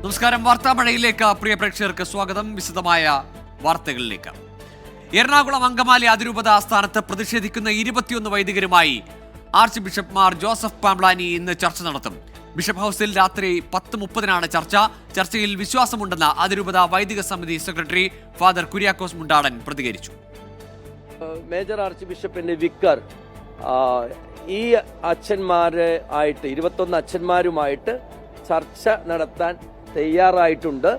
നമസ്കാരം. വാർത്താമഴയിലേക്ക് പ്രിയ പ്രേക്ഷകർക്ക് സ്വാഗതം. വിശദമായ വാർത്തകളിലേക്ക്. എറണാകുളം അങ്കമാലി അതിരൂപത ആസ്ഥാനത്ത് പ്രതിഷേധിക്കുന്ന 21 വൈദികരുമായി archbishop Mar Joseph Pamplany ഇന്ന് ചർച്ച നടത്തും. ബിഷപ്പ് ഹൌസിൽ രാത്രി 10:30-നാണ് ചർച്ച. ചർച്ചയിൽ വിശ്വാസമുണ്ടെന്ന് അതിരൂപത വൈദിക സമിതി സെക്രട്ടറി ഫാദർ കുര്യാക്കോസ് മുണ്ടാടൻ പ്രതികരിച്ചു. മേജർ ആർച്ച് ബിഷപ്പിന്റെ വിക്കർ ഈ അച്ഛന്മാരെ ആയിട്ട് 21 അച്ഛന്മാരുമായിട്ട് ചർച്ച നടത്താൻ തയ്യാറായിട്ടുണ്ട്.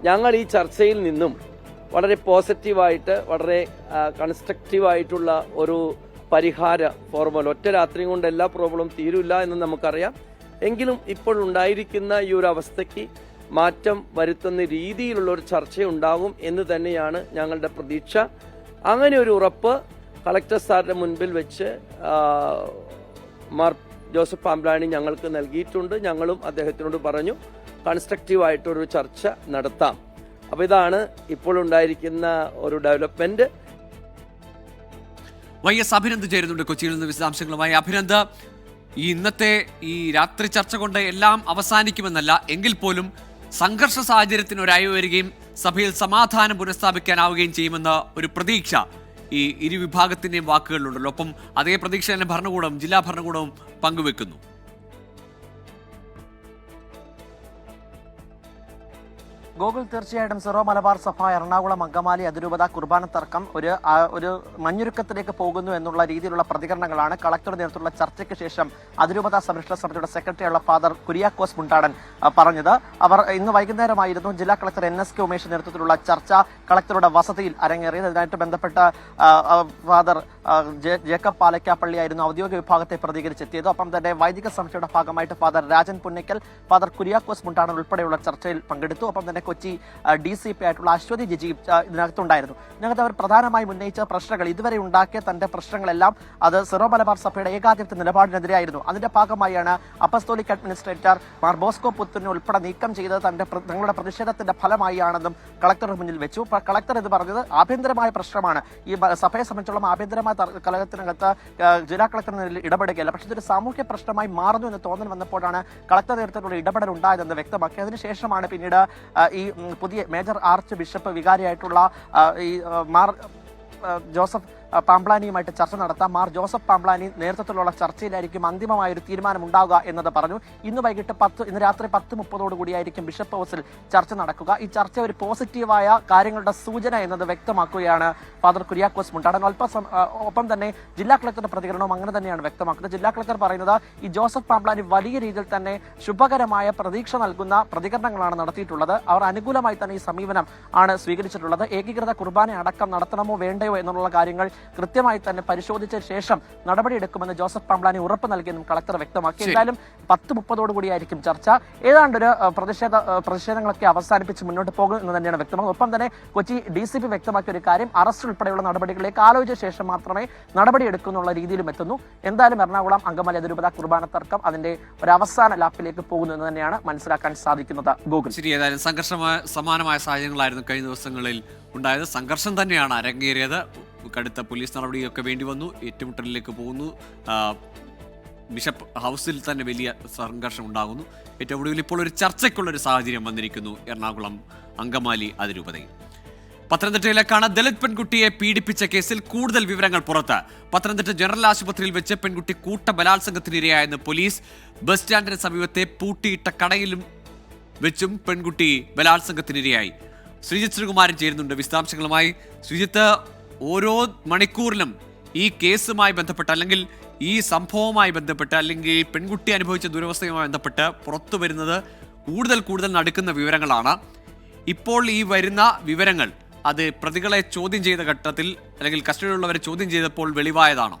ഞങ്ങൾ ഈ ചർച്ചയിൽ നിന്നും വളരെ പോസിറ്റീവായിട്ട് വളരെ കൺസ്ട്രക്റ്റീവായിട്ടുള്ള ഒരു പരിഹാര ഫോർമുല, ഒറ്റ രാത്രി കൊണ്ട് എല്ലാ പ്രോബ്ലം തീരില്ല എന്ന് നമുക്കറിയാം. എങ്കിലും ഇപ്പോൾ ഉണ്ടായിരിക്കുന്ന ഈ ഒരു അവസ്ഥയ്ക്ക് മാറ്റം വരുത്തുന്ന രീതിയിലുള്ള ഒരു ചർച്ചയുണ്ടാകും എന്ന് തന്നെയാണ് ഞങ്ങളുടെ പ്രതീക്ഷ. അങ്ങനെ ഒരു ഉറപ്പ് കളക്ടർ സാറിന്റെ മുൻപിൽ വെച്ച് മാർ ജോസഫ് പാംബ്ലാനി ഞങ്ങൾക്ക് നൽകിയിട്ടുണ്ട്. ഞങ്ങളും അദ്ദേഹത്തിനോട് പറഞ്ഞു കൺസ്ട്രക്റ്റീവായിട്ടൊരു ചർച്ച നടത്താം. അപ്പോൾ ഇതാണ് ഇപ്പോൾ ഉണ്ടായിരിക്കുന്ന ഒരു ഡെവലപ്മെന്റ്. YS അഭിനന്ദ് ചേരുന്നുണ്ട് കൊച്ചിയിൽ നിന്ന് വിശദാംശങ്ങളുമായി. അഭിനന്ദ്, ഈ ഇന്നത്തെ ഈ രാത്രി ചർച്ച കൊണ്ട് എല്ലാം അവസാനിക്കുമെന്നല്ല, എങ്കിൽ പോലും സംഘർഷ സാഹചര്യത്തിന് ഒരായി വരികയും സഭയിൽ സമാധാനം പുനഃസ്ഥാപിക്കാനാവുകയും ചെയ്യുമെന്ന ഒരു പ്രതീക്ഷ ഈ ഇരുവിഭാഗത്തിന്റെയും വാക്കുകളിലുണ്ടല്ലോ. ഒപ്പം അതേ പ്രതീക്ഷ തന്നെ ഭരണകൂടവും ജില്ലാ ഭരണകൂടവും പങ്കുവെക്കുന്നു. ഗോകുൽ, തീർച്ചയായിട്ടും സിറോ മലബാർ സഭ എറണാകുളം അങ്കമാലി അതിരൂപത കുർബാന തർക്കം ഒരു മഞ്ഞുരുക്കത്തിലേക്ക് പോകുന്നു എന്നുള്ള രീതിയിലുള്ള പ്രതികരണങ്ങളാണ് കളക്ടറുടെ നേതൃത്വത്തിലുള്ള ചർച്ചയ്ക്ക് ശേഷം അതിരൂപത സംരക്ഷണ സമിതിയുടെ സെക്രട്ടറിയുള്ള ഫാദർ കുര്യാക്കോസ് മുണ്ടാടൻ പറഞ്ഞത്. അവർ ഇന്ന് വൈകുന്നേരമായിരുന്നു ജില്ലാ കളക്ടർ NSK ഉമേഷ് നേതൃത്വത്തിലുള്ള ചർച്ച കളക്ടറുടെ വസതിയിൽ അരങ്ങേറിയത്. ഇതിനായിട്ട് ബന്ധപ്പെട്ട ഫാദർ ജേക്കബ് പാലക്കാപ്പള്ളിയായിരുന്നു ഔദ്യോഗിക വിഭാഗത്തെ പ്രതികരിച്ചെത്തിയത്. ഒപ്പം തന്നെ വൈദിക സമിതിയുടെ ഭാഗമായിട്ട് ഫാദർ രാജൻ പുന്നയ്ക്കൽ, ഫാദർ കുര്യാക്കോസ് മുണ്ടാടൻ ഉൾപ്പെടെയുള്ള ചർച്ചയിൽ പങ്കെടുത്തു. ഒപ്പം തന്നെ കൊച്ചി DCP ആയിട്ടുള്ള അശ്വതി ജിജി ഇതിനകത്തുണ്ടായിരുന്നു. ഇതിനകത്ത് അവർ പ്രധാനമായും ഉന്നയിച്ച പ്രശ്നങ്ങൾ, ഇതുവരെ ഉണ്ടാക്കിയ തന്റെ പ്രശ്നങ്ങളെല്ലാം അത് സിറോ മലബാർ സഭയുടെ ഏകാധിപത്യ നിലപാടിനെതിരായിരുന്നു. അതിന്റെ ഭാഗമായാണ് അപ്പസ്തോലിക് അഡ്മിനിസ്ട്രേറ്റർ മാർ ബോസ്കോ പുത്തൂരിനെ ഉൾപ്പെടെ നീക്കം ചെയ്തത് തങ്ങളുടെ പ്രതിഷേധത്തിന്റെ ഫലമായാണെന്നും കളക്ടറുടെ മുന്നിൽ വെച്ചു. കളക്ടർ ഇത് പറഞ്ഞത് ആഭ്യന്തരമായ പ്രശ്നമാണ്. ഈ സഭയെ സംബന്ധിച്ചോളം ആഭ്യന്തരമായ കലഹത്തിനകത്ത് ജില്ലാ കളക്ടർ ഇടപെടുകയല്ല, പക്ഷേ ഇതൊരു സാമൂഹ്യ പ്രശ്നമായി മാറുന്നു എന്ന് തോന്നൽ വന്നപ്പോഴാണ് കളക്ടർ നേതൃത്വത്തിലുള്ള ഇടപെടൽ ഉണ്ടായതെന്ന് വ്യക്തമാക്കി. അതിനുശേഷമാണ് പിന്നീട് ഈ പുതിയ മേജർ ആർച്ച് ബിഷപ്പ് വികാരിയായിട്ടുള്ള ഈ മാർ ജോസഫ് പാംബ്ലാനിയുമായിട്ട് ചർച്ച നടത്താം. മാർ ജോസഫ് പാംബ്ലാനി നേതൃത്വത്തിലുള്ള ചർച്ചയിലായിരിക്കും അന്തിമമായ ഒരു തീരുമാനം ഉണ്ടാവുക എന്ന് പറഞ്ഞു. ഇന്ന് രാത്രി 10:30 കൂടിയായിരിക്കും ബിഷപ്പ് ഹൗസിൽ ചർച്ച നടക്കുക. ഈ ചർച്ച ഒരു പോസിറ്റീവായ കാര്യങ്ങളുടെ സൂചന എന്നത് വ്യക്തമാക്കുകയാണ് ഫാദർ കുര്യാക്കോസ് മുണ്ടാടൻ. ഒപ്പം തന്നെ ജില്ലാ കളക്ടറുടെ പ്രതികരണവും അങ്ങനെ തന്നെയാണ് വ്യക്തമാക്കുന്നത്. ജില്ലാ കളക്ടർ പറയുന്നത് ഈ ജോസഫ് പാംബ്ലാനി വലിയ രീതിയിൽ തന്നെ ശുഭകരമായ പ്രതീക്ഷ നൽകുന്ന പ്രതികരണങ്ങളാണ് നടത്തിയിട്ടുള്ളത്. അവർ അനുകൂലമായി തന്നെ ഈ സമീപനം ആണ് സ്വീകരിച്ചിട്ടുള്ളത്. ഏകീകൃത കുർബാന അടക്കം നടത്തണമോ വേണ്ടയോ എന്നുള്ള കാര്യങ്ങൾ കൃത്യമായി തന്നെ പരിശോധിച്ച ശേഷം നടപടിയെടുക്കുമെന്ന് ജോസഫ് പാംബ്ലാനി ഉറപ്പ് നൽകിയെന്നും കളക്ടർ വ്യക്തമാക്കി. എന്തായാലും 10:30 കൂടിയായിരിക്കും ചർച്ച. ഏതാണ്ടൊരു പ്രതിഷേധങ്ങളൊക്കെ അവസാനിപ്പിച്ച് മുന്നോട്ട് പോകും എന്ന് തന്നെയാണ് വ്യക്തമാകുന്നത്. ഒപ്പം തന്നെ കൊച്ചി DCP വ്യക്തമാക്കിയ ഒരു കാര്യം, അറസ്റ്റ് ഉൾപ്പെടെയുള്ള നടപടികളിലേക്ക് ആലോചിച്ച ശേഷം മാത്രമേ നടപടിയെടുക്കുന്നുള്ള രീതിയിലും എത്തുന്നു. എന്തായാലും എറണാകുളം അങ്കമാലി അതിരൂപത കുർബാന തർക്കം അതിന്റെ ഒരു അവസാന ലാപ്പിലേക്ക് പോകുന്നു എന്ന് തന്നെയാണ് മനസ്സിലാക്കാൻ സാധിക്കുന്നത്. ഗോകുൽ, ശരി. ഏതായാലും സമാനമായ സാഹചര്യങ്ങളായിരുന്നു കഴിഞ്ഞ ദിവസങ്ങളിൽ ഉണ്ടായത്. സംഘർഷം തന്നെയാണ് അരങ്ങേറിയത്. കടുത്ത പോലീസ് നടപടിയൊക്കെ വേണ്ടി വന്നു. ഏറ്റുമുട്ടലിലേക്ക് പോകുന്നു. ബിഷപ്പ് ഹൗസിൽ തന്നെ വലിയ സംഘർഷം ഉണ്ടാകുന്നു. ഏറ്റവും ഒടുവിൽ ഇപ്പോൾ ഒരു ചർച്ചയ്ക്കുള്ളൊരു സാഹചര്യം വന്നിരിക്കുന്നു എറണാകുളം അങ്കമാലി അതിരൂപതയിൽ. പത്തനംതിട്ടയിലേക്കാണ്. ദളിത് പെൺകുട്ടിയെ പീഡിപ്പിച്ച കേസിൽ കൂടുതൽ വിവരങ്ങൾ പുറത്ത്. പത്തനംതിട്ട ജനറൽ ആശുപത്രിയിൽ വെച്ച് പെൺകുട്ടി കൂട്ട ബലാത്സംഗത്തിനിരയായെന്ന് പോലീസ്. ബസ് സ്റ്റാൻഡിന് സമീപത്തെ പൂട്ടിയിട്ട കടയിലും വെച്ചും പെൺകുട്ടി ബലാത്സംഗത്തിനിരയായി. ശ്രീജിത്ത് ശ്രീകുമാരൻ ചേരുന്നുണ്ട് വിശദാംശങ്ങളുമായി. ശ്രീജിത്ത്, ഓരോ മണിക്കൂറിലും ഈ കേസുമായി ബന്ധപ്പെട്ട് അല്ലെങ്കിൽ ഈ സംഭവവുമായി ബന്ധപ്പെട്ട് അല്ലെങ്കിൽ പെൺകുട്ടി അനുഭവിച്ച ദുരവസ്ഥയുമായി ബന്ധപ്പെട്ട് പുറത്തു വരുന്നത് കൂടുതൽ നടുക്കുന്ന വിവരങ്ങളാണ്. ഇപ്പോൾ ഈ വരുന്ന വിവരങ്ങൾ അത് പ്രതികളെ ചോദ്യം ചെയ്ത ഘട്ടത്തിൽ അല്ലെങ്കിൽ കസ്റ്റഡിയിലുള്ളവരെ ചോദ്യം ചെയ്തപ്പോൾ വെളിവായതാണോ?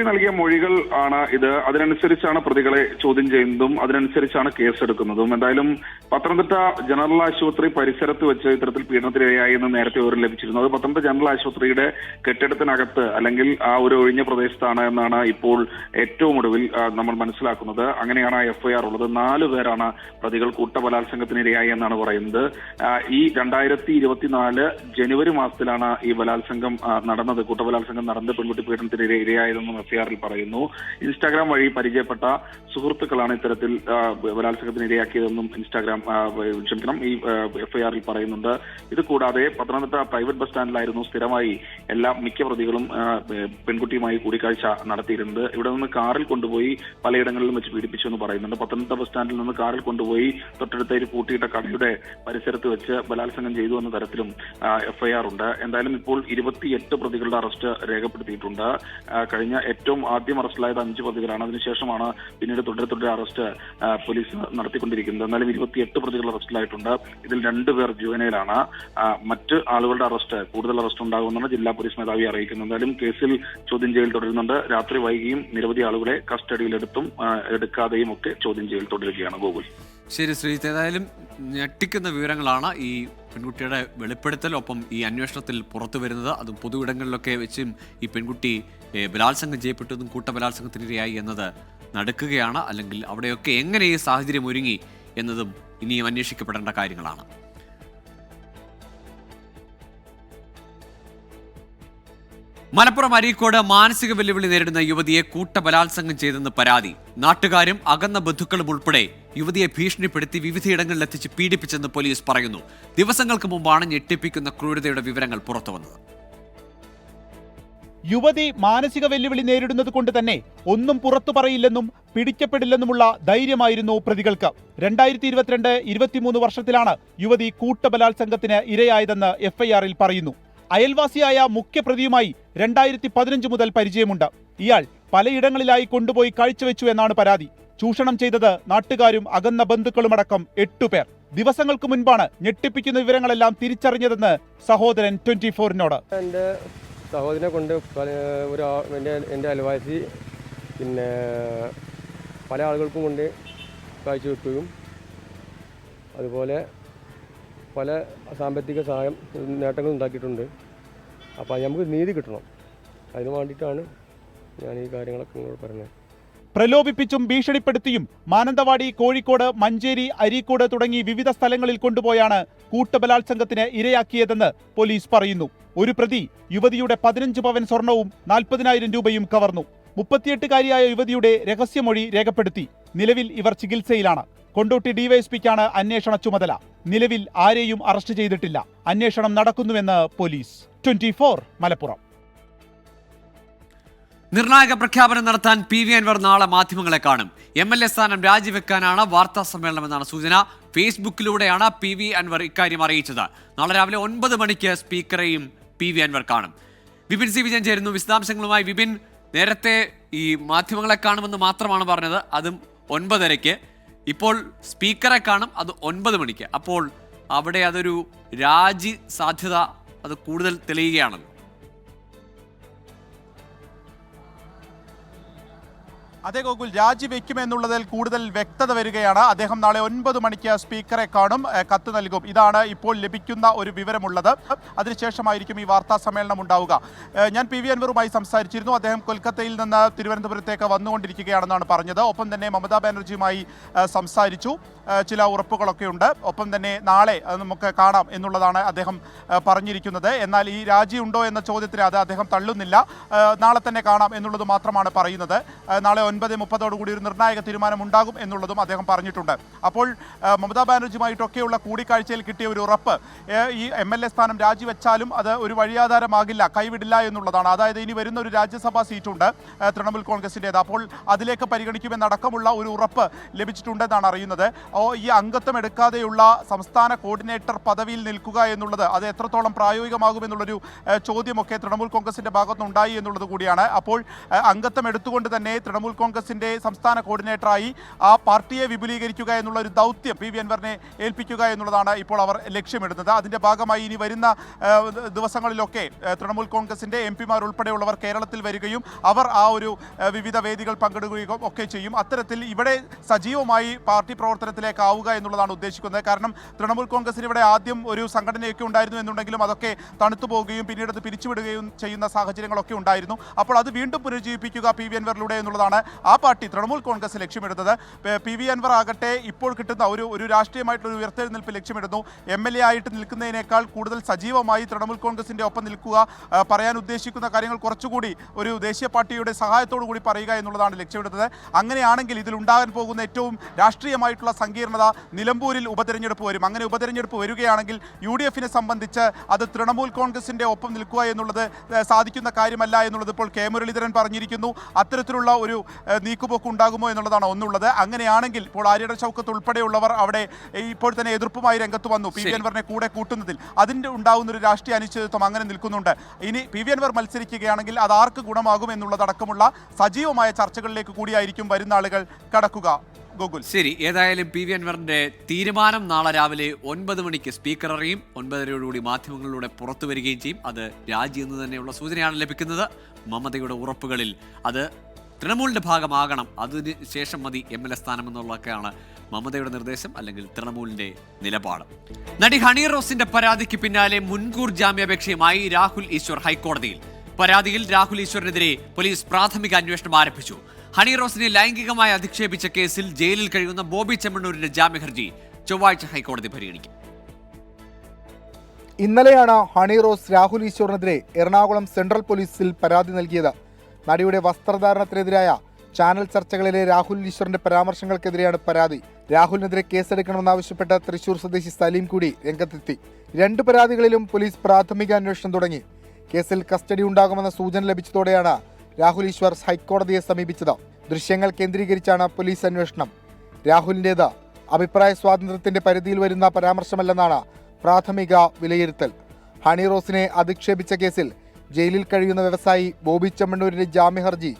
നൽകിയ മൊഴികൾ ആണ് ഇത്. അതിനനുസരിച്ചാണ് പ്രതികളെ ചോദ്യം ചെയ്യുന്നതും അതിനനുസരിച്ചാണ് കേസെടുക്കുന്നതും. എന്തായാലും പത്തനംതിട്ട ജനറൽ ആശുപത്രി പരിസരത്ത് വെച്ച് ഇത്തരത്തിൽ പീഡനത്തിനിരയായി എന്ന് നേരത്തെ വിവരം ലഭിച്ചിരുന്നത്. പത്തനംതിട്ട ജനറൽ ആശുപത്രിയുടെ കെട്ടിടത്തിനകത്ത് അല്ലെങ്കിൽ ആ ഒരു ഒഴിഞ്ഞ പ്രദേശത്താണ് എന്നാണ് ഇപ്പോൾ ഏറ്റവും ഒടുവിൽ നമ്മൾ മനസ്സിലാക്കുന്നത്. അങ്ങനെയാണ് FIR ഉള്ളത്. 4 പേരാണ് പ്രതികൾ കൂട്ടബലാത്സംഗത്തിനിരയായി എന്നാണ് പറയുന്നത്. ഈ 2024 ജനുവരി മാസത്തിലാണ് ഈ ബലാത്സംഗം നടന്നത്. കൂട്ടബലാത്സംഗം നടന്ന് പെൺകുട്ടി പീഡനത്തിന് ഇരയായതെന്ന് എഫ്ഐആറിൽ പറയുന്നു. ഇൻസ്റ്റാഗ്രാം വഴി പരിചയപ്പെട്ട സുഹൃത്തുക്കളാണ് ഇത്തരത്തിൽ ബലാത്സംഗത്തിന് ഇരയാക്കിയതെന്നും ഈ എഫ്ഐആറിൽ പറയുന്നുണ്ട്. ഇത് കൂടാതെ പത്തനംതിട്ട പ്രൈവറ്റ് ബസ് സ്റ്റാൻഡിലായിരുന്നു സ്ഥിരമായി മിക്ക പ്രതികളും പെൺകുട്ടിയുമായി കൂടിക്കാഴ്ച നടത്തിയിരുന്നത്. ഇവിടെ നിന്ന് കാറിൽ കൊണ്ടുപോയി പലയിടങ്ങളിലും വെച്ച് പീഡിപ്പിച്ചു എന്ന് പറയുന്നുണ്ട്. പത്തനംതിട്ട ബസ് സ്റ്റാൻഡിൽ നിന്ന് കാറിൽ കൊണ്ടുപോയി തൊട്ടടുത്ത ഒരു പൂട്ടിയിട്ട കടയുടെ പരിസരത്ത് വെച്ച് ബലാത്സംഗം ചെയ്തു എന്ന തരത്തിലും എഫ്ഐആർ ഉണ്ട്. എന്തായാലും ഇപ്പോൾ 28 പ്രതികളുടെ അറസ്റ്റ് രേഖപ്പെടുത്തിയിട്ടുണ്ട്. കഴിഞ്ഞ ഏറ്റവും ആദ്യം അറസ്റ്റിലായത് 5 പ്രതികളാണ്. അതിനുശേഷമാണ് പിന്നീട് തുടരെ അറസ്റ്റ് പോലീസ് നടത്തിക്കൊണ്ടിരിക്കുന്നത്. എന്നാലും 28 പ്രതികൾ അറസ്റ്റിലായിട്ടുണ്ട്. ഇതിൽ 2 പേർ ജുവനൈലാണ്. മറ്റ് ആളുകളുടെ കൂടുതൽ അറസ്റ്റ് ഉണ്ടാകുമെന്നാണ് ജില്ലാ പോലീസ് മേധാവി അറിയിക്കുന്നത്. എന്തായാലും കേസിൽ ചോദ്യം ചെയ്യൽ തുടരുന്നുണ്ട്. രാത്രി വൈകിയും നിരവധി ആളുകളെ കസ്റ്റഡിയിലെടുത്തും എടുക്കാതെയും ഒക്കെ ചോദ്യം ചെയ്യൽ തുടരുകയാണ്. ഗോകുൽ. ശരി ശ്രീജിത്ത്, ഏതായാലും ഞെട്ടിക്കുന്ന വിവരങ്ങളാണ് ഈ പെൺകുട്ടിയുടെ വെളിപ്പെടുത്തൽ, ഒപ്പം ഈ അന്വേഷണത്തിൽ പുറത്തു വരുന്നത്. അതും പൊതുവിടങ്ങളിലൊക്കെ വെച്ചും ഈ പെൺകുട്ടി ബലാത്സംഗം ചെയ്യപ്പെട്ടതും കൂട്ടബലാത്സംഗത്തിനിരയായി എന്നത് നടക്കുകയാണ്. അല്ലെങ്കിൽ അവിടെയൊക്കെ എങ്ങനെ ഈ സാഹചര്യം ഒരുങ്ങി എന്നതും ഇനിയും അന്വേഷിക്കപ്പെടേണ്ട കാര്യങ്ങളാണ്. മലപ്പുറം അരീക്കോട് മാനസിക വെല്ലുവിളി നേരിടുന്ന യുവതിയെ കൂട്ടബലാത്സംഗം ചെയ്തെന്ന് പരാതി. നാട്ടുകാരും അകന്ന ബന്ധുക്കളും ഉൾപ്പെടെ യുവതിയെ ഭീഷണിപ്പെടുത്തി വിവിധയിടങ്ങളിൽ എത്തിച്ച് പീഡിപ്പിച്ചെന്ന് പോലീസ് പറയുന്നു. ദിവസങ്ങൾക്ക് മുമ്പാണ് ഞെട്ടിപ്പിക്കുന്ന ക്രൂരതയുടെ വിവരങ്ങൾ പുറത്തുവന്നത്. യുവതി മാനസിക വെല്ലുവിളി നേരിടുന്നത് കൊണ്ട് തന്നെ ഒന്നും പുറത്തു പറയില്ലെന്നും പിടിക്കപ്പെടില്ലെന്നുമുള്ള ധൈര്യമായിരുന്നു പ്രതികൾക്ക്. 2022-23 വർഷത്തിലാണ് യുവതി കൂട്ടബലാത്സംഗത്തിന് ഇരയായതെന്ന് എഫ്ഐആറിൽ പറയുന്നു. അയൽവാസിയായ മുഖ്യപ്രതിയുമായി 2015 മുതൽ പരിചയമുണ്ട്. ഇയാൾ പലയിടങ്ങളിലായി കൊണ്ടുപോയി കാഴ്ചവെച്ചു എന്നാണ് പരാതി. ചൂഷണം ചെയ്തത് നാട്ടുകാരും അകന്ന ബന്ധുക്കളുമടക്കം 8 പേർ. ദിവസങ്ങൾക്ക് മുൻപാണ് ഞെട്ടിപ്പിക്കുന്ന വിവരങ്ങളെല്ലാം തിരിച്ചറിഞ്ഞതെന്ന് സഹോദരൻ 24-നോട്. എൻ്റെ സഹോദരനെ കൊണ്ട് എൻ്റെ അയൽവാസി പല ആളുകൾക്കും കൊണ്ട് കാഴ്ചവെക്കുകയും അതുപോലെ പല സാമ്പത്തിക സഹായം നേട്ടങ്ങൾ ഉണ്ടാക്കിയിട്ടുണ്ട്. അപ്പോൾ നമുക്ക് നീതി കിട്ടണം, അതിന് വേണ്ടിയിട്ടാണ് ഞാൻ ഈ കാര്യങ്ങളൊക്കെ നിങ്ങളോട് പറഞ്ഞത്. പ്രലോഭിപ്പിച്ചും ഭീഷണിപ്പെടുത്തിയും മാനന്തവാടി, കോഴിക്കോട്, മഞ്ചേരി, അരീക്കോട് തുടങ്ങി വിവിധ സ്ഥലങ്ങളിൽ കൊണ്ടുപോയാണ് കൂട്ടബലാത്സംഗത്തിന് ഇരയാക്കിയതെന്ന് പോലീസ് പറയുന്നു. ഒരു പ്രതി യുവതിയുടെ 15 പവൻ സ്വർണവും 40,000 രൂപയും കവർന്നു. 38-കാരിയായ യുവതിയുടെ രഹസ്യമൊഴി രേഖപ്പെടുത്തി. നിലവിൽ ഇവർ ചികിത്സയിലാണ്. കൊണ്ടോട്ടി ഡിവൈഎസ്പിക്കാണ് അന്വേഷണ ചുമതല. നിലവിൽ ആരെയും അറസ്റ്റ് ചെയ്തിട്ടില്ല. അന്വേഷണം നടക്കുന്നുവെന്ന് പോലീസ്. 24 മലപ്പുറം. നിർണായക പ്രഖ്യാപനം നടത്താൻ PV അൻവർ നാളെ മാധ്യമങ്ങളെ കാണും. MLA സ്ഥാനം രാജിവെക്കാനാണ് വാർത്താ സമ്മേളനമെന്നാണ് സൂചന. ഫേസ്ബുക്കിലൂടെയാണ് PV അൻവർ ഇക്കാര്യം അറിയിച്ചത്. നാളെ രാവിലെ 9 മണിക്ക് സ്പീക്കറെയും PV അൻവർ കാണും. വിപിൻ സി വിജയൻ ചേരുന്നു വിശദാംശങ്ങളുമായി. വിപിൻ, നേരത്തെ ഈ മാധ്യമങ്ങളെ കാണുമെന്ന് മാത്രമാണ് പറഞ്ഞത്, അതും 9:30. ഇപ്പോൾ സ്പീക്കറെ കാണും, അത് 9 മണിക്ക്. അപ്പോൾ അവിടെ അതൊരു രാജി സാധ്യത അത് കൂടുതൽ തെളിയുകയാണല്ലോ. അതേ ഗോകുൽ, രാജിവെക്കുമെന്നുള്ളതിൽ കൂടുതൽ വ്യക്തത വരികയാണ്. അദ്ദേഹം നാളെ 9 മണിക്ക് സ്പീക്കറെ കാണും, കത്ത് നൽകും. ഇതാണ് ഇപ്പോൾ ലഭിക്കുന്ന ഒരു വിവരമുള്ളത്. അതിനുശേഷമായിരിക്കും ഈ വാർത്താ സമ്മേളനം ഉണ്ടാവുക. ഞാൻ PV അൻവറുമായി സംസാരിച്ചിരുന്നു. അദ്ദേഹം കൊൽക്കത്തയിൽ നിന്ന് തിരുവനന്തപുരത്തേക്ക് വന്നുകൊണ്ടിരിക്കുകയാണെന്നാണ് പറഞ്ഞത്. ഒപ്പം തന്നെ മമതാ ബാനർജിയുമായി സംസാരിച്ചു. ചില ഉറപ്പുകളൊക്കെ ഉണ്ട്. ഒപ്പം തന്നെ നാളെ നമുക്ക് കാണാം എന്നുള്ളതാണ് അദ്ദേഹം പറഞ്ഞിരിക്കുന്നത്. എന്നാൽ ഈ രാജി ഉണ്ടോ എന്ന ചോദ്യത്തിന് അത് അദ്ദേഹം തള്ളുന്നില്ല. നാളെ തന്നെ കാണാം എന്നുള്ളത് മാത്രമാണ് പറയുന്നത്. നാളെ 9:30 ഒരു നിർണായക തീരുമാനം ഉണ്ടാകും എന്നുള്ളതും അദ്ദേഹം പറഞ്ഞിട്ടുണ്ട്. അപ്പോൾ മമതാ ബാനർജിയുമായിട്ടൊക്കെയുള്ള കൂടിക്കാഴ്ചയിൽ കിട്ടിയ ഒരു ഉറപ്പ്, ഈ MLA സ്ഥാനം രാജിവെച്ചാലും അത് ഒരു വഴിയാധാരമാകില്ല, കൈവിടില്ല എന്നുള്ളതാണ്. അതായത് ഇനി വരുന്ന ഒരു രാജ്യസഭാ സീറ്റുണ്ട് തൃണമൂൽ കോൺഗ്രസിൻ്റേത്. അപ്പോൾ അതിലേക്ക് പരിഗണിക്കുമെന്നടക്കമുള്ള ഒരു ഉറപ്പ് ലഭിച്ചിട്ടുണ്ടെന്നാണ് അറിയുന്നത്. ഈ അംഗത്വം എടുക്കാതെയുള്ള സംസ്ഥാന കോർഡിനേറ്റർ പദവിയിൽ നിൽക്കുക എന്നുള്ളത് അത് എത്രത്തോളം പ്രായോഗികമാകുമെന്നുള്ളൊരു ചോദ്യമൊക്കെ തൃണമൂൽ കോൺഗ്രസിൻ്റെ ഭാഗത്തുനിന്നുണ്ടായി എന്നുള്ളത് കൂടിയാണ്. അപ്പോൾ അംഗത്വം എടുത്തുകൊണ്ട് തന്നെ തൃണമൂൽ കോൺഗ്രസിൻ്റെ സംസ്ഥാന കോർഡിനേറ്ററായി ആ പാർട്ടിയെ വിപുലീകരിക്കുക എന്നുള്ള ഒരു ദൗത്യം PV അൻവറിനെ ഏൽപ്പിക്കുക എന്നുള്ളതാണ് ഇപ്പോൾ അവർ ലക്ഷ്യമിടുന്നത്. അതിൻ്റെ ഭാഗമായി ഇനി വരുന്ന ദിവസങ്ങളിലൊക്കെ തൃണമൂൽ കോൺഗ്രസിൻ്റെ MP-മാർ ഉൾപ്പെടെയുള്ളവർ കേരളത്തിൽ വരികയും അവർ ആ ഒരു വിവിധ വേദികൾ പങ്കെടുക്കുകയും ഒക്കെ ചെയ്യും. അത്തരത്തിൽ ഇവിടെ സജീവമായി പാർട്ടി പ്രവർത്തനത്തിലേക്ക് ആവുക എന്നുള്ളതാണ് ഉദ്ദേശിക്കുന്നത്. കാരണം തൃണമൂൽ കോൺഗ്രസിന് ഇവിടെ ആദ്യം ഒരു സംഘടനയൊക്കെ ഉണ്ടായിരുന്നു എന്നുണ്ടെങ്കിലും അതൊക്കെ തണുത്തു പോവുകയും പിന്നീട് അത് പിരിച്ചുവിടുകയും ചെയ്യുന്ന സാഹചര്യങ്ങളൊക്കെ ഉണ്ടായിരുന്നു. അപ്പോൾ അത് വീണ്ടും പുനരുജ്ജീവിപ്പിക്കുക PV അൻവറിലൂടെ എന്നുള്ളതാണ് ആ പാർട്ടി തൃണമൂൽ കോൺഗ്രസ് ലക്ഷ്യമിടുന്നത്. പി വി അൻവർ ആകട്ടെ ഇപ്പോൾ കിട്ടുന്ന ഒരു രാഷ്ട്രീയമായിട്ടുള്ള ഉയർത്തെഴുന്നേൽപ്പ് ലക്ഷ്യമിടുന്നു. MLA ആയിട്ട് നിൽക്കുന്നതിനേക്കാൾ കൂടുതൽ സജീവമായി തൃണമൂൽ കോൺഗ്രസിന്റെ ഒപ്പം നിൽക്കുക, പറയാൻ ഉദ്ദേശിക്കുന്ന കാര്യങ്ങൾ കുറച്ചുകൂടി ഒരു ദേശീയ പാർട്ടിയുടെ സഹായത്തോടു കൂടി പറയുക എന്നുള്ളതാണ് ലക്ഷ്യമിടുന്നത്. അങ്ങനെയാണെങ്കിൽ ഇതിലുണ്ടാകാൻ പോകുന്ന ഏറ്റവും രാഷ്ട്രീയമായിട്ടുള്ള സങ്കീർണത നിലമ്പൂരിൽ ഉപതെരഞ്ഞെടുപ്പ് വരും. അങ്ങനെ ഉപതെരഞ്ഞെടുപ്പ് വരികയാണെങ്കിൽ UDF-നെ സംബന്ധിച്ച് അത് തൃണമൂൽ കോൺഗ്രസിന്റെ ഒപ്പം നിൽക്കുക എന്നുള്ളത് സാധിക്കുന്ന കാര്യമല്ല എന്നുള്ളത് ഇപ്പോൾ കെ മുരളീധരൻ പറഞ്ഞിരിക്കുന്നു. അത്തരത്തിലുള്ള ഒരു നീക്കുപോക്ക് ഉണ്ടാകുമോ എന്നുള്ളതാണ് ഒന്നുള്ളത്. അങ്ങനെയാണെങ്കിൽ ഇപ്പോൾ ആര്യട ഷൗക്കത്ത് ഉൾപ്പെടെയുള്ളവർ അവിടെ ഇപ്പോൾ തന്നെ എതിർപ്പുമായി രംഗത്ത് വന്നു. പി വി അൻവറിനെ കൂടെ കൂട്ടുന്നതിൽ അതിൻ്റെ ഉണ്ടാകുന്ന ഒരു രാഷ്ട്രീയ അനിശ്ചിതത്വം അങ്ങനെ നിൽക്കുന്നുണ്ട്. ഇനി പി വി അൻവർ മത്സരിക്കുകയാണെങ്കിൽ അത് ആർക്ക് ഗുണമാകും എന്നുള്ളതടക്കമുള്ള സജീവമായ ചർച്ചകളിലേക്ക് കൂടിയായിരിക്കും വരുന്ന ആളുകൾ കടക്കുക. ഗോകുൽ, ശരി. ഏതായാലും പി വി അൻവറിന്റെ തീരുമാനം നാളെ രാവിലെ 9 മണിക്ക് സ്പീക്കർ അറിയും. 9:30 മാധ്യമങ്ങളിലൂടെ പുറത്തു വരികയും ചെയ്യും. അത് രാജി എന്ന് തന്നെയുള്ള സൂചനയാണ് ലഭിക്കുന്നത്. മമതയുടെ ഉറപ്പുകളിൽ അത് തൃണമൂലിന്റെ ഭാഗമാകണം, അതിന് ശേഷം മതി MLA സ്ഥാനം എന്നുള്ളതൊക്കെയാണ് മമതയുടെ നിർദ്ദേശം, അല്ലെങ്കിൽ തൃണമൂലിന്റെ നിലപാട്. നടി ഹണി റോസിന്റെ പരാതിക്ക് പിന്നാലെ മുൻകൂർ ജാമ്യാപേക്ഷയുമായി രാഹുൽ ഈശ്വർ ഹൈക്കോടതിയിൽ. പരാതിയിൽ രാഹുൽ ഈശ്വറിനെതിരെ പോലീസ് പ്രാഥമിക അന്വേഷണം ആരംഭിച്ചു. ഹണി റോസിനെ ലൈംഗികമായി അധിക്ഷേപിച്ച കേസിൽ ജയിലിൽ കഴിയുന്ന ബോബി ചെമ്മണ്ണൂരിന്റെ ജാമ്യഹർജി ചൊവ്വാഴ്ച ഹൈക്കോടതി പരിഗണിക്കും. ഇന്നലെയാണ് ഹണി റോസ് രാഹുൽ ഈശ്വറിനെതിരെ എറണാകുളം സെൻട്രൽ പോലീസിൽ പരാതി നൽകിയത്. നടിയുടെ വസ്ത്രധാരണത്തിനെതിരായ ചാനൽ ചർച്ചകളിലെ രാഹുൽ ഈശ്വറിന്റെ പരാമർശങ്ങൾക്കെതിരെയാണ് പരാതി. രാഹുലിനെതിരെ കേസെടുക്കണമെന്നാവശ്യപ്പെട്ട് തൃശൂർ സ്വദേശി സലീം കൂടി രംഗത്തെത്തി. 2 പരാതികളിലും പോലീസ് പ്രാഥമിക അന്വേഷണം തുടങ്ങി. കേസിൽ കസ്റ്റഡി ഉണ്ടാകുമെന്ന സൂചന ലഭിച്ചതോടെയാണ് രാഹുൽ ഈശ്വർ ഹൈക്കോടതിയെ സമീപിച്ചത്. ദൃശ്യങ്ങൾ കേന്ദ്രീകരിച്ചാണ് പോലീസ് അന്വേഷണം. രാഹുലിൻ്റേത് അഭിപ്രായ സ്വാതന്ത്ര്യത്തിന്റെ പരിധിയിൽ വരുന്ന പരാമർശമല്ലെന്നാണ് പ്രാഥമിക വിലയിരുത്തൽ. ഹണി റോസിനെ അധിക്ഷേപിച്ച കേസിൽ ജയിലിൽ കഴിയുന്ന വ്യവസായി ബോബി ചെമ്മണ്ണൂരിന്റെ ജാമ്യഹർജി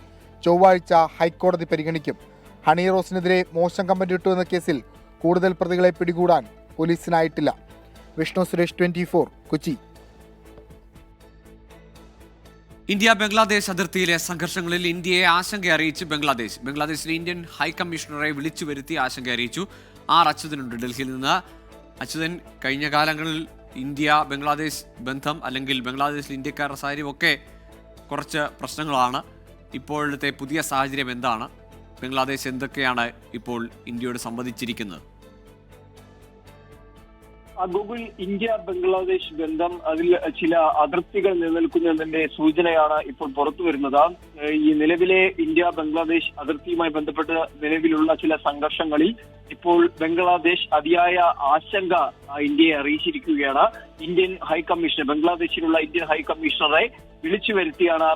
ചൊവ്വാഴ്ച ഹൈക്കോടതി പരിഗണിക്കും. ഹണി റോസിനെതിരെ മോശം കമന്റ് ഇട്ടു എന്ന കേസിൽ കൂടുതൽ പ്രതികളെ പിടികൂടാൻ പോലീസിനായിട്ടില്ല. വിഷ്ണു സുരേഷ്, 24, കൊച്ചി. ഇന്ത്യ ബംഗ്ലാദേശ് അതിർത്തിയിലെ സംഘർഷങ്ങളിൽ ഇന്ത്യയെ ആശങ്ക അറിയിച്ച് ബംഗ്ലാദേശിലെ ഇന്ത്യൻ ഹൈക്കമ്മീഷണറെ വിളിച്ചു വരുത്തി ആശങ്ക അറിയിച്ചു. അച്യുതനുണ്ട് ഡൽഹിയിൽ നിന്ന്. അച്യുതൻ, കഴിഞ്ഞ കാലങ്ങളിൽ ഇന്ത്യ ബംഗ്ലാദേശ് ബന്ധം, അല്ലെങ്കിൽ ബംഗ്ലാദേശിൽ ഇന്ത്യക്കാരുടെ സാഹചര്യം ഒക്കെ കുറച്ച് പ്രശ്നങ്ങളാണ്. ഇപ്പോഴത്തെ പുതിയ സാഹചര്യം എന്താണ്? ബംഗ്ലാദേശ് എന്തൊക്കെയാണ് ഇപ്പോൾ ഇന്ത്യയോട് സംവദിച്ചിരിക്കുന്നത്? ഗൂഗിൾ, ഇന്ത്യ ബംഗ്ലാദേശ് ബന്ധം അതിൽ ചില അതിർത്തികൾ നിലനിൽക്കുന്നതിന്റെ സൂചനയാണ് ഇപ്പോൾ പുറത്തു വരുന്നത്. ഈ നിലവിലെ ഇന്ത്യ ബംഗ്ലാദേശ് അതിർത്തിയുമായി ബന്ധപ്പെട്ട് നിലവിലുള്ള ചില സംഘർഷങ്ങളിൽ ഇപ്പോൾ ബംഗ്ലാദേശ് അതിയായ ആശങ്ക ഇന്ത്യയെ അറിയിച്ചിരിക്കുകയാണ്. ഇന്ത്യൻ ഹൈക്കമ്മീഷണർ, ബംഗ്ലാദേശിലുള്ള ഇന്ത്യൻ ഹൈക്കമ്മീഷണറെ വിളിച്ചു വരുത്തിയാണ്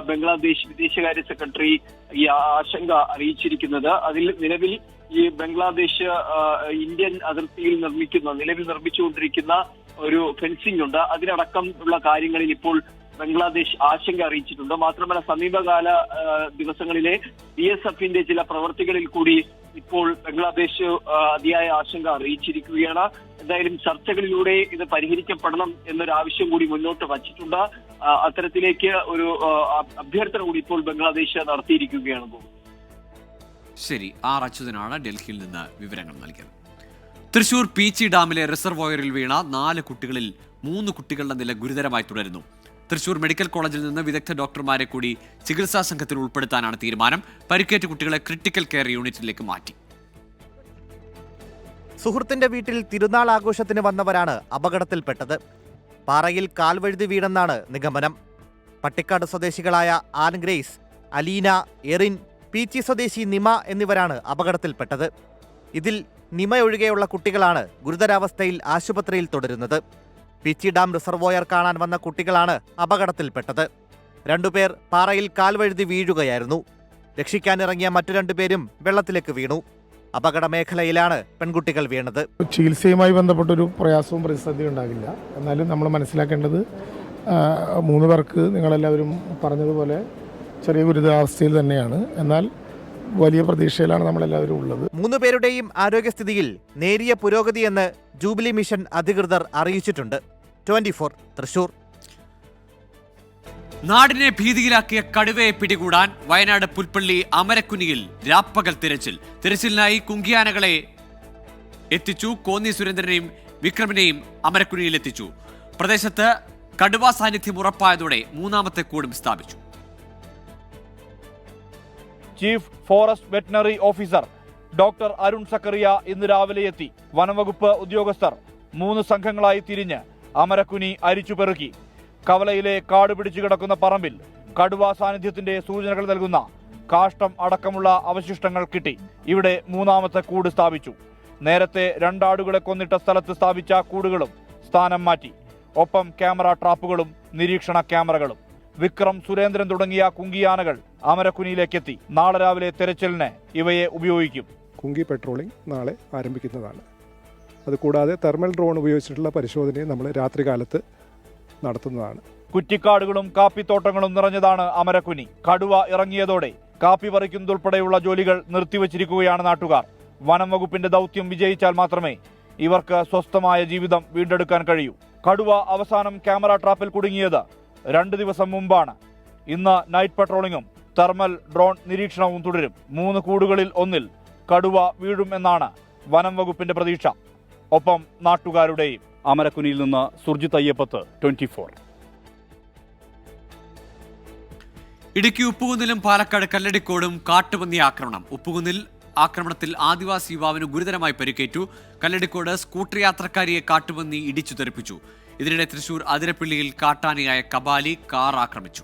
ബംഗ്ലാദേശ് വിദേശകാര്യ സെക്രട്ടറി ഈ ആശങ്ക അറിയിച്ചിരിക്കുന്നത്. അതിൽ നിലവിൽ ഈ ബംഗ്ലാദേശ് ഇന്ത്യൻ അതിർത്തിയിൽ നിലവിൽ നിർമ്മിച്ചുകൊണ്ടിരിക്കുന്ന ഒരു ഫെൻസിംഗ് ഉണ്ട്. അതിനടക്കം ഉള്ള കാര്യങ്ങളിൽ ഇപ്പോൾ ബംഗ്ലാദേശ് ആശങ്ക അറിയിച്ചിട്ടുണ്ട്. മാത്രമല്ല, സമീപകാല ദിവസങ്ങളിലെ BSF-ന്റെ ചില പ്രവർത്തികളിൽ കൂടി ഇപ്പോൾ ബംഗ്ലാദേശ് അതിയായ ആശങ്ക അറിയിച്ചിരിക്കുകയാണ്. എന്തായാലും ചർച്ചകളിലൂടെ ഇത് പരിഹരിക്കപ്പെടണം എന്നൊരു ആവശ്യം കൂടി മുന്നോട്ട് വച്ചിട്ടുണ്ട്. അത്തരത്തിലേക്ക് ഒരു അഭ്യർത്ഥന കൂടി ഇപ്പോൾ ബംഗ്ലാദേശ് നടത്തിയിരിക്കുകയാണ്. ശരി, അച്യുതനാണ് ഡൽഹിയിൽ നിന്ന് വിവരങ്ങൾ നൽകിയത്. തൃശൂർ പീച്ചി ഡാമിലെ റിസർവോയറിൽ വീണ 4 കുട്ടികളിൽ 3 കുട്ടികളുടെ നില ഗുരുതരമായി തുടരുന്നു. തൃശൂർ മെഡിക്കൽ കോളേജിൽ നിന്ന് വിദഗ്ധ ഡോക്ടർമാരെ കൂടി ചികിത്സാ സംഘത്തിൽ ഉൾപ്പെടുത്താനാണ് തീരുമാനം. പരിക്കേറ്റ കുട്ടികളെ ക്രിട്ടിക്കൽ കെയർ യൂണിറ്റിലേക്ക് മാറ്റി. സുഹൃത്തിന്റെ വീട്ടിൽ തിരുനാൾ ആഘോഷത്തിന് വന്നവരാണ് അപകടത്തിൽപ്പെട്ടത്. പാറയിൽ കാൽവഴുതി വീണെന്നാണ് നിഗമനം. പട്ടിക്കാട് സ്വദേശികളായ an grace, Aleena, Erin, Peechi സ്വദേശി നിമ എന്നിവരാണ് അപകടത്തിൽപ്പെട്ടത്. ഇതിൽ നിമയൊഴികെയുള്ള കുട്ടികളാണ് ഗുരുതരാവസ്ഥയിൽ ആശുപത്രിയിൽ തുടരുന്നത്. പീച്ചി ഡാം റിസർവോയർ കാണാൻ വന്ന കുട്ടികളാണ് അപകടത്തിൽപ്പെട്ടത്. 2 പേർ പാറയിൽ കാൽവഴുതി വീഴുകയായിരുന്നു. രക്ഷിക്കാനിറങ്ങിയ മറ്റു 2 പേരും വെള്ളത്തിലേക്ക് വീണു. അപകട മേഖലയിലാണ് പെൺകുട്ടികൾ വീണത്. ചികിത്സയുമായി ബന്ധപ്പെട്ടൊരു പ്രയാസവും പ്രതിസന്ധിയും ഉണ്ടാകില്ല. എന്നാലും നമ്മൾ മനസ്സിലാക്കേണ്ടത് 3 പേർക്ക് നിങ്ങളെല്ലാവരും പറഞ്ഞതുപോലെ ചെറിയ ഗുരുതരാവസ്ഥയിൽ തന്നെയാണ്. എന്നാൽ വലിയ പ്രതീക്ഷയിലാണ് നമ്മളെല്ലാവരും ഉള്ളത്. 3 പേരുടെയും ആരോഗ്യസ്ഥിതിയിൽ നേരിയ പുരോഗതിയെന്ന് ജൂബിലി മിഷൻ അധികൃതർ അറിയിച്ചിട്ടുണ്ട്. 24 തൃശൂർ. നാടിനെ ഭീതിയിലാക്കിയ കടുവയെ പിടികൂടാൻ വയനാട് പുൽപ്പള്ളി അമരക്കുനിയിൽ രാപ്പകൽ തിരച്ചിലിനായി കുങ്കിയാനകളെ എത്തിച്ചു. കോന്നി സുരേന്ദ്രനെയും വിക്രമിനെയും അമരക്കുനിയിൽ എത്തിച്ചു. പ്രദേശത്ത് കടുവ സാന്നിധ്യം ഉറപ്പായതോടെ 3ാമത്തെ കൂടും സ്ഥാപിച്ചു. Chief forest veterinary officer doctor Arun Zachariah ഇന്ന് രാവിലെ എത്തി. വനംവകുപ്പ് ഉദ്യോഗസ്ഥർ 3 സംഘങ്ങളായി തിരിഞ്ഞ് അമരക്കുനി അരിച്ചുപെറുക്കി. കവലയിലെ കാട് പിടിച്ചു കിടക്കുന്ന പറമ്പിൽ കടുവ സാന്നിധ്യത്തിന്റെ സൂചനകൾ നൽകുന്ന കാഷ്ടം അടക്കമുള്ള അവശിഷ്ടങ്ങൾ കിട്ടി. ഇവിടെ 3ാമത്തെ കൂട് സ്ഥാപിച്ചു. നേരത്തെ 2 ആടുകളെ കൊന്നിട്ട സ്ഥലത്ത് സ്ഥാപിച്ച കൂടുകളും സ്ഥാനം മാറ്റി. ഒപ്പം ക്യാമറ ട്രാപ്പുകളും നിരീക്ഷണ ക്യാമറകളും. വിക്രം, സുരേന്ദ്രൻ തുടങ്ങിയ കുങ്കിയാനകൾ അമരക്കുനിയിലേക്കെത്തി. നാളെ രാവിലെ തെരച്ചിലിന് ഇവയെ ഉപയോഗിക്കും. കുങ്കി പെട്രോളിംഗ് നാളെ ആരംഭിക്കുന്നതാണ്. അതുകൂടാതെ തെർമൽ ഡ്രോൺ ഉപയോഗിച്ചിട്ടുള്ള പരിശോധനയും നമ്മൾ രാത്രികാലത്ത് നടത്തുന്നതാണ്. കുറ്റിക്കാടുകളും കാപ്പിത്തോട്ടങ്ങളും നിറഞ്ഞതാണ് അമരക്കുനി. കടുവ ഇറങ്ങിയതോടെ കാപ്പി പറിക്കുന്നതുൾപ്പെടെയുള്ള ജോലികൾ നിർത്തിവച്ചിരിക്കുകയാണ് നാട്ടുകാർ. വനം വകുപ്പിന്റെ ദൗത്യം വിജയിച്ചാൽ മാത്രമേ ഇവർക്ക് സ്വസ്ഥമായ ജീവിതം വീണ്ടെടുക്കാൻ കഴിയൂ. കടുവ അവസാനം ക്യാമറ ട്രാപ്പിൽ കുടുങ്ങിയത് 2 ദിവസം മുമ്പാണ്. ഇന്ന് നൈറ്റ് പട്രോളിംഗും തെർമൽ ഡ്രോൺ നിരീക്ഷണവും തുടരും. 3 കൂടുകളിൽ ഒന്നിൽ കടുവ വീഴുമെന്നാണ് വനം വകുപ്പിന്റെ പ്രതീക്ഷ. ഒപ്പം നാട്ടുകാരുടെയും. അമരക്കുനിയിൽ നിന്ന് സുർജിത് അയ്യപ്പത്ത്, 24. ഇടുക്കി ഉപ്പുകുന്നിലും പാലക്കാട് കല്ലടിക്കോടും കാട്ടുപന്നി ആക്രമണം. ഉപ്പുകുന്നിൽ ആക്രമണത്തിൽ ആദിവാസി യുവാവിന് ഗുരുതരമായി പരിക്കേറ്റു. കല്ലടിക്കോട് സ്കൂട്ടർ യാത്രക്കാരിയെ കാട്ടുപന്നി ഇടിച്ചു തെറിപ്പിച്ചു. ഇതിനിടെ തൃശൂർ അതിരപ്പള്ളിയിൽ കാട്ടാനയായ കബാലി കാർ ആക്രമിച്ചു.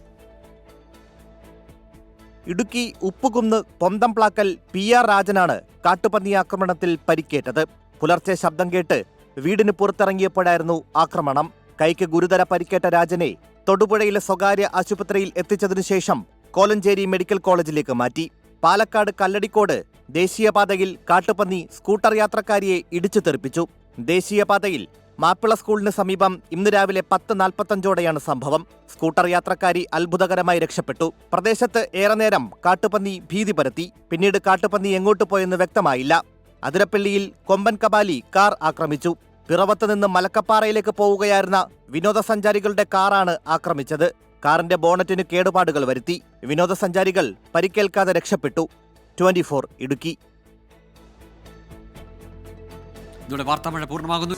ഇടുക്കി ഉപ്പുകുന്ന് പൊന്തംപ്ലാക്കൽ PR രാജനാണ് കാട്ടുപന്നി ആക്രമണത്തിൽ പരിക്കേറ്റത്. പുലർച്ചെ ശബ്ദം കേട്ട് വീടിന് പുറത്തിറങ്ങിയപ്പോഴായിരുന്നു ആക്രമണം. കൈക്ക് ഗുരുതര പരിക്കേറ്റ രാജനെ തൊടുപുഴയിലെ സ്വകാര്യ ആശുപത്രിയിൽ എത്തിച്ചതിനു ശേഷം കോലഞ്ചേരി മെഡിക്കൽ കോളേജിലേക്ക് മാറ്റി. പാലക്കാട് കല്ലടിക്കോട് ദേശീയപാതയിൽ കാട്ടുപന്നി സ്കൂട്ടർ യാത്രക്കാരിയെ ഇടിച്ചു തെറിപ്പിച്ചു. ദേശീയപാതയിൽ മാപ്പിള സ്കൂളിന് സമീപം ഇന്ന് രാവിലെ 10:45ഓടെയാണ് സംഭവം. സ്കൂട്ടർ യാത്രക്കാരി അത്ഭുതകരമായി രക്ഷപ്പെട്ടു. പ്രദേശത്ത് ഏറെ നേരം കാട്ടുപന്നി ഭീതി പരത്തി. പിന്നീട് കാട്ടുപന്നി എങ്ങോട്ട് പോയെന്ന് വ്യക്തമായില്ല. അതിരപ്പള്ളിയിൽ കൊമ്പൻ കബാലി കാർ ആക്രമിച്ചു. പിറവത്ത് നിന്ന് മലക്കപ്പാറയിലേക്ക് പോവുകയായിരുന്ന വിനോദസഞ്ചാരികളുടെ കാറാണ് ആക്രമിച്ചത്. കാറിന്റെ ബോണറ്റിന് കേടുപാടുകൾ വരുത്തി. വിനോദസഞ്ചാരികൾ പരിക്കേൽക്കാതെ രക്ഷപ്പെട്ടു. 24 ഇടുക്കി. ഇതോടെ വാർത്താമഴ പൂർണ്ണമാകുന്നു.